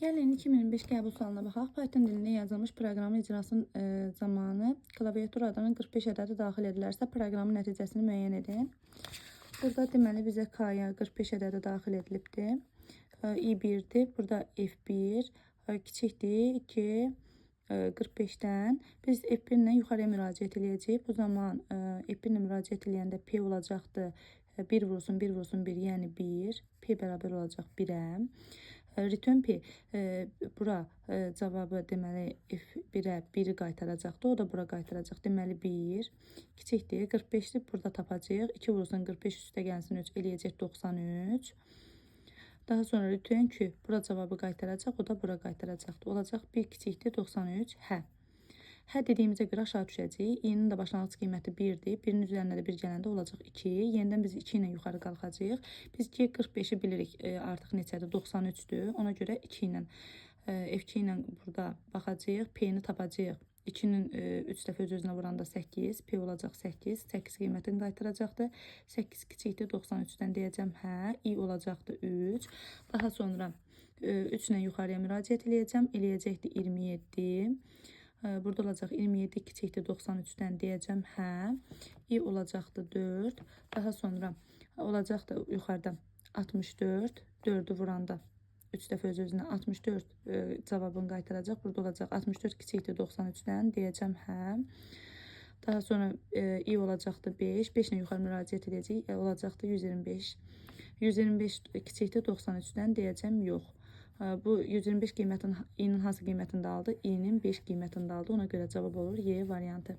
Gəlin 2025 qəbul sualına baxaq. Python dilində yazılmış proqramın icrasının zamanı klaviaturadan 45 ədədi daxil edilərsə, proqramın nəticəsini müəyyən edin. Burada deməli bizə K-ya 45 ədədi daxil edilibdir. i1'dir. Burada F1 kiçikdir 2 45-dən. Biz F1 ilə yuxarıya müraciət edəcəyik. Bu zaman F1 ilə müraciət edəndə P olacaqdır. 1 vurulsun 1 vurulsun 1, yəni 1. P bərabər olacaq 1-ə. Return P bura cavabı deməli F1-ə 1-i qaytaracaqdır. O da bura qaytaracaq. Deməli 1 kiçikdir 45-dir. Burada tapacağıq. 2 vurulsun 45 üstə gəlsin 3 eləyəcək 93. Daha sonra return Q bura cavabı qaytaracaq. O da bura qaytaracaqdır. Olacaq 1 kiçikdir 93. Hə. Hə dediyimizə görə aşağı düşəcəyik. i-nin də başlanğıc qiyməti 1-dir. 1-in üzərində də 1 gələndə olacaq 2. Yenidən biz 2 ilə yuxarı qalxacağıq. Biz 45-i bilirik artıq neçədir? 93-dür. Ona görə 2 ilə F2 ilə burada baxacağıq. P-ni tapacağıq. 2-nin 3 dəfə öz-özünə vuranda 8. P olacaq 8. 8 qiymətini qaytaracaqdır. 8 kiçikdir 93-dən deyəcəm hə. i olacaqdır 3. Daha sonra 3 ilə yuxarıya müraciət edəcəm. Eləyəcəkdir 27. Burada olacaq 27 kiçikdir 93-dən deyəcəm hə. i olacaqdır 4. Daha sonra olacaqdır yuxarıda 64. 4-ü vuranda 3 dəfə öz-özünə 64 cavabını qaytaracaq. Burada olacaq 64 kiçikdir 93-dən deyəcəm hə. Daha sonra i olacaqdır 5. 5 ilə yuxarı müraciət edəcəyik. Olacaqdır 125. 125 kiçikdir 93-dən deyəcəm yox. Bu 125 qiymətin i-nin hansı qiymətində aldı? i-nin 5 qiymətində aldı. Ona görə cavab olur Y variantı.